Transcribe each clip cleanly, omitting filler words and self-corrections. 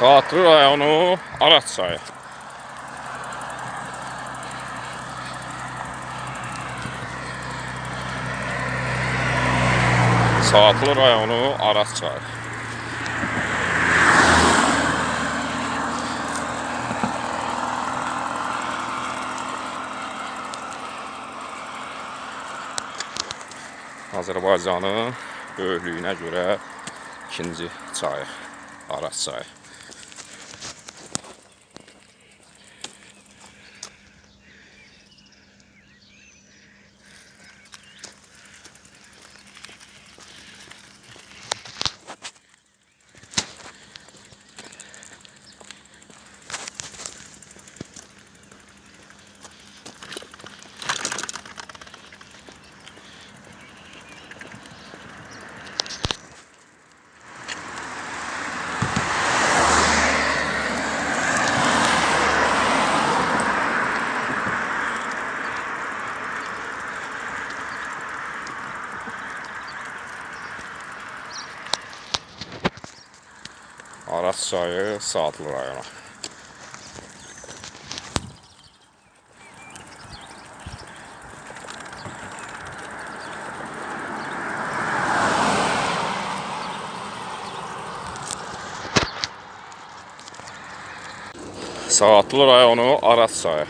Saatlı rayonu Aras çayı. Saatlı rayonu Aras çayı. Azərbaycanın böyüklüyünə görə ikinci çayı Aras çayı. Aras çayı Saatlı rayonu. Saatlı rayonu Aras çayı.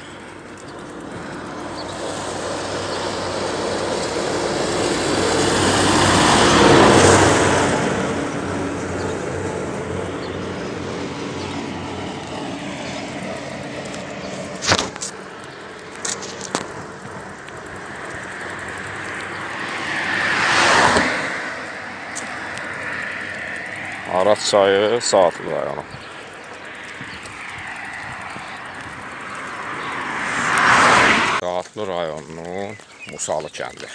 Aras çayı Saatlı rayonu. Saatlı rayonunun Musalı kəndi.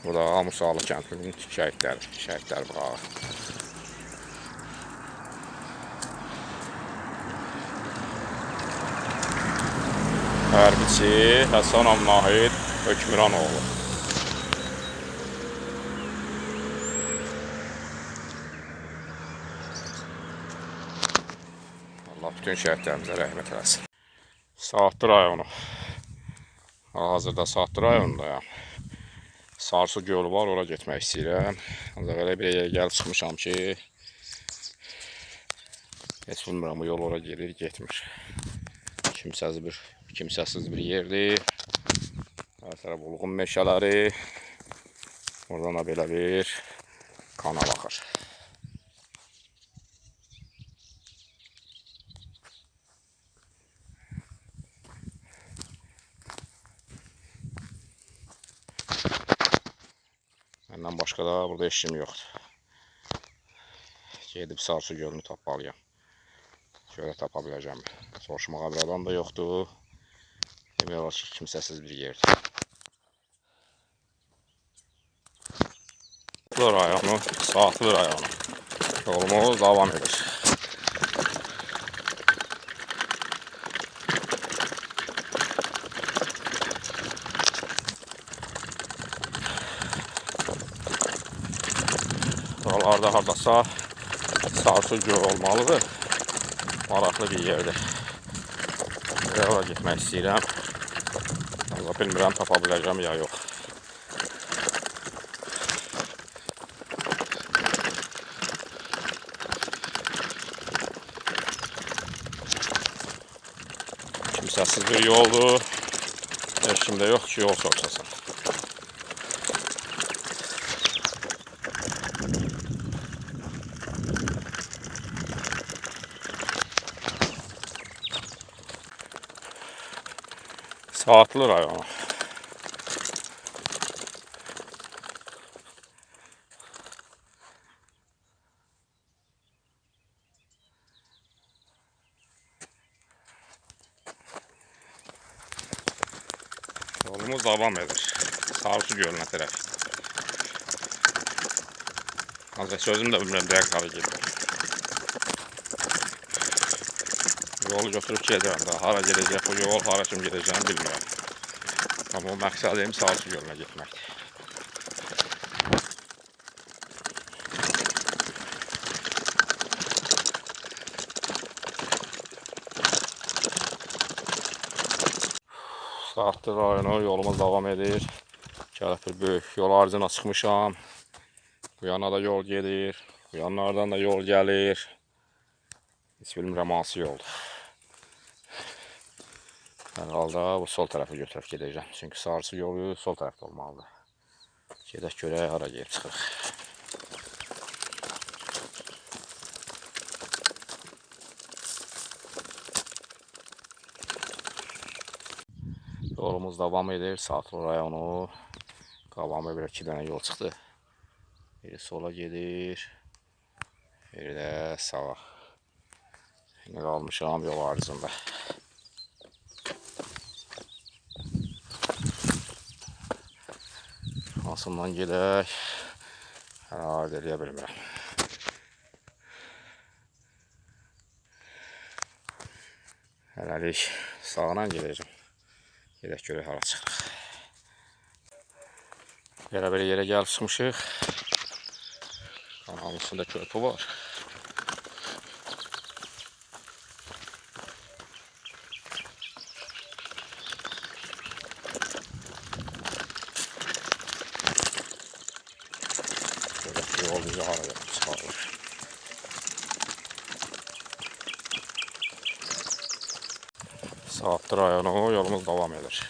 Bu da Musalı kəndinin şəhidlər bağı. Hərbiçi Həsənov Nahid Hökmüranoğlu. Allah bütün şəhidlərimizə rəhmət eləsin. Saatlı rayonu. Hazırda Saatlı rayonundayım. Sarsu gölü var, ora getmək istəyirəm. Ancaq elə bir yerə gəlib çıxmışam ki, heç bilmirəm, bu yol ora gedir, getmir. Kimsəsiz bir yerdir. Hər tərəf ulğun meşələri. Oradan da belə bir kanal axır. Məndən başqa da burada heç kim yoxdur. Gedib Sarsu gölünü tapmalıyam. Şöyle tapa biləcəm. Soruşmağa bir adam da yoxdur. Demək olar ki, kimsəsiz bir yerdir. Saatlı rayonu, Saatlı rayonu. Yolumuz davam edir. Buralarda hardasa Sarsu gölü olmalıdır. Maraqlı bir yerdir. Ora getmək istəyirəm. Bilmirəm, tapa biləcəm ya yox. Kimsəsiz bir yoldur. Heç kim də yox ki, yol soruşasın. Saatlı rayonu. Yolumuz davam edir. Sarsu gölünə tərəf. Ancaq sözüm də bilmirəm, dəqiq hara gedir. Yolu götürüb gedirəm də, hara gedəcək bu yol, hara kim gedəcəyini bilmirəm. Amma məqsədim Sarsu gölünə getməkdir. Saatlı rayonu yolumuz devam edir. Gəlib bir böyük yol harcına çıxmışam. Bu yana da yol gedir. Bu yanlardan da yol gəlir. Heç bilmirəm hansı yoldur. Hər halda bu sol tərəfə götürüb gedəcəm. Çünki sarısı yolu sol tərəfdə olmalıdır. Gedək görək hara gedib çıxırıq. Yolumuz devam edir. Saatlı rayonu. Qabağıma bir iki dənə yol çıxdı. Biri sola gedir. Biri də sağa. Yine qalmışam yol haricində. Hansından gedək. Hər eləyə bilmirəm. Hələlik sağdan gedəcəm. Gedək görək hara çıxırıq. Yerə bir yerə gəlib çıxmışıq. Kanalın üstündə körpü var. Görək yol bizi hara gəlib çıxarır. Saatlı rayonu yolumuz devam edir.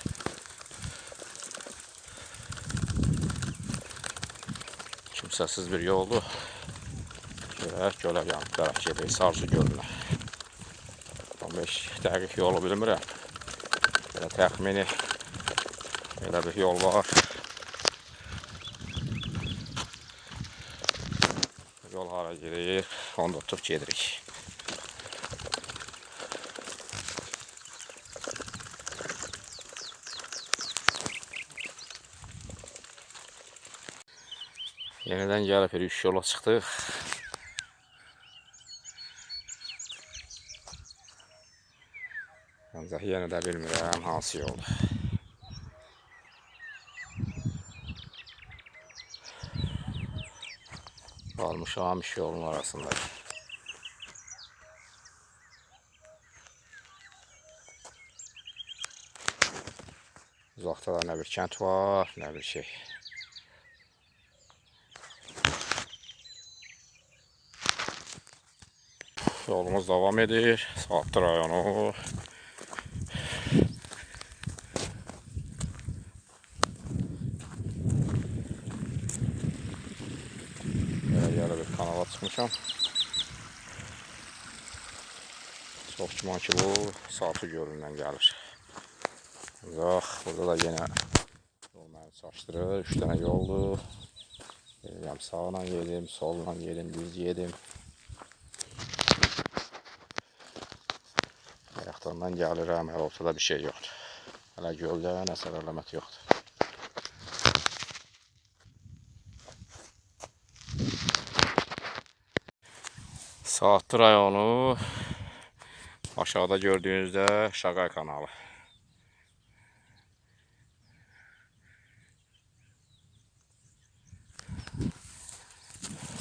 Kimsəsiz bir yoldur. Görək gölə yanıb tərəf gedək Sarısı gölünə. 15 dəqiq yolu bilmirəm. Belə təxmini belə bir yol var. Yol hara gedir, onu da tutub gedirik. Yeniden gəlib yürüyüş yola çıxdıq. Ancaq yenə də bilmirəm hansı yoldur. Qalmışam iş yolunun arasında. Uzaqda da nə bir kənd var, nə bir şey. Yolumuz devam edir. Saatlı rayonu. Yerə bir kanala çıxmışam. Çox güman ki bu Saatlı gölündən gəlir. Ancaq burada da yenə yol məni çaşdırır. 3 dənə yoldur. Deyirəm sağla gedim, solla gedim, düz gedim. Ayaqlarından gəlirəm, hələ ortada bir şey yoxdur. Hələ göldə nəsə əlamət yoxdur. Saatlı rayonu aşağıda gördüğünüzdə Şaqay kanalı.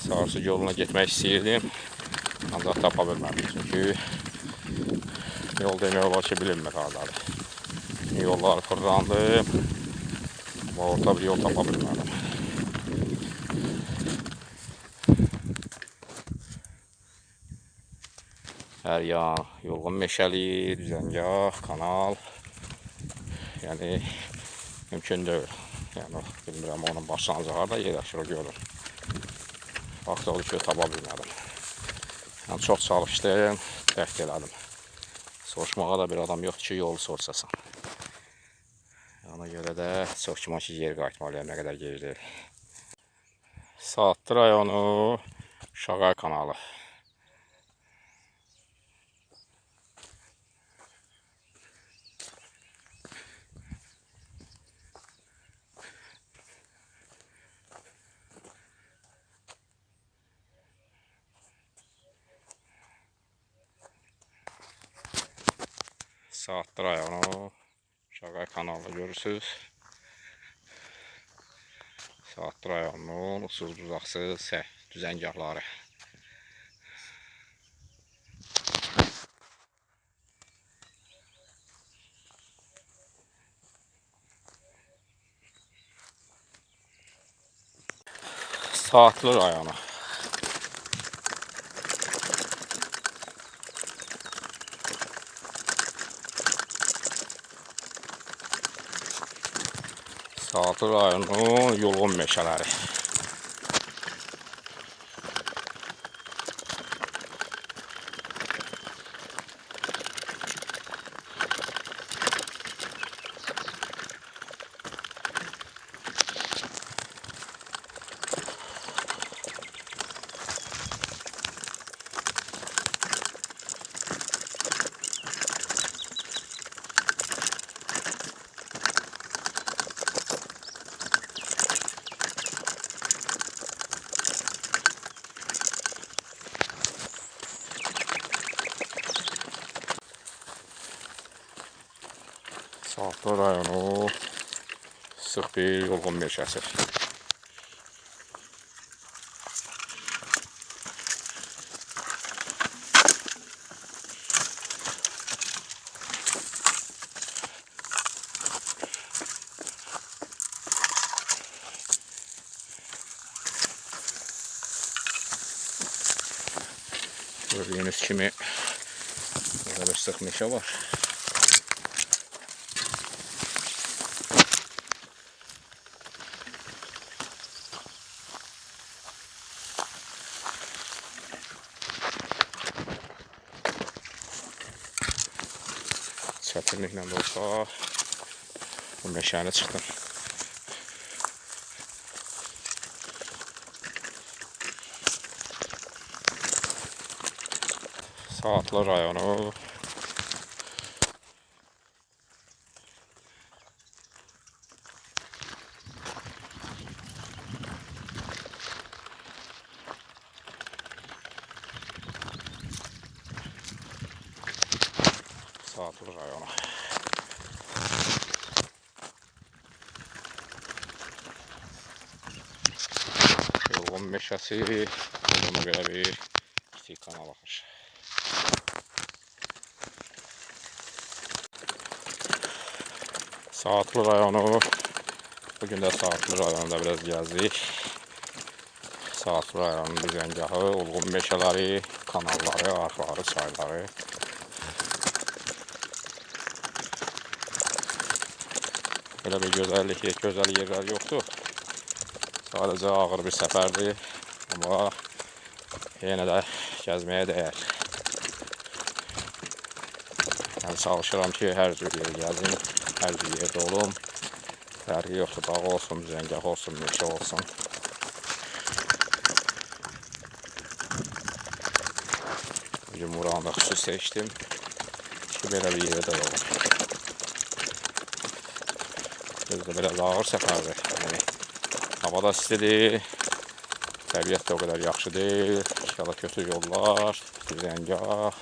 Sarısı yoluna getmək istəyirdim. Ancaq tapa bilmədim. Çünki yol demək olar ki bilinmir hardadır. Yolları fırlandım. Ama orta bir yol tapa bilmədim. Hər yan yolğun meşəli, düzəngah, kanal. Yəni mümkün deyil. Yəni bilmirəm onun başlanğıcı harda yerləşir o gölün. Vaxt oldu ki tapa bilmədim. Yəni çox çalışdım, dərk elədim. Soruşmağa da bir adam yoxdur ki yolu sorsasan. Ona görə də çox güman ki geri qayıtmalıyam, nə qədər geri deyil. Saatlı rayonu Şaqay kanalı. Saatlı rayonu Şaqay kanalı görürsünüz. Saatlı rayonunun uçsuz bucaqsız düzəngahları. Saatlı rayonu. Saatlı rayonu Yulğun meşələri. Saatlı rayonu sıx bir Yulğun meşəsi. Gördüğünüz kimi burada bir sıx meşə var. Çətinliklə də olsa bu meşəni çıxdım. Saatlı rayonu. Saatlı rayonu. Yulğun meşəsi ona görə bir kiçik kanal axır. Saatlı rayonu. Bugün də Saatlı rayonunda biraz gəzdik. Saatlı rayonunun düzəngahı, Yulğun meşələri, kanalları, arxları, çayları. Belə bir gözəl yerlər yoxdur. Sadəcə ağır bir səfərdir. Amma yenə də gəzməyə dəyər. Yəni çalışıram ki, hər cür yeri gəzim, hər cür yerdə olum. Fərqi yoxdur, dağ olsun, düzəngah olsun, meşə olsun. Bugün buranı da xüsus seçdim ki, belə bir yerdə olum. Bizdə biraz ağır səfərdir. Yəni, havada istidir, təbiət də o qədər yaxşı deyil, ya da kötü yollar, düzəngah.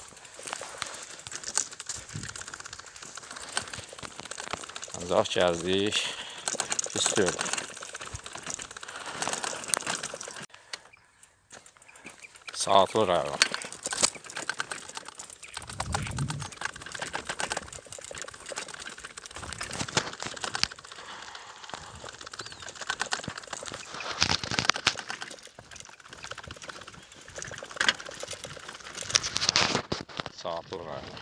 Ancaq gəzdik, istiyorum. Saatlı rayon. Saatlı rayon.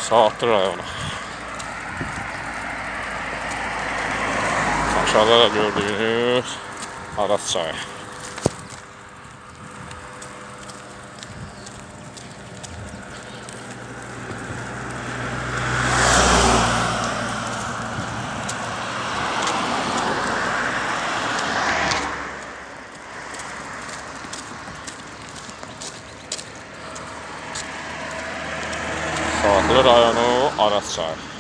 Saatlı rayonu. Aşağıda da gördüğünüz Aras çayı. Saatlı rayonu Aras çayı.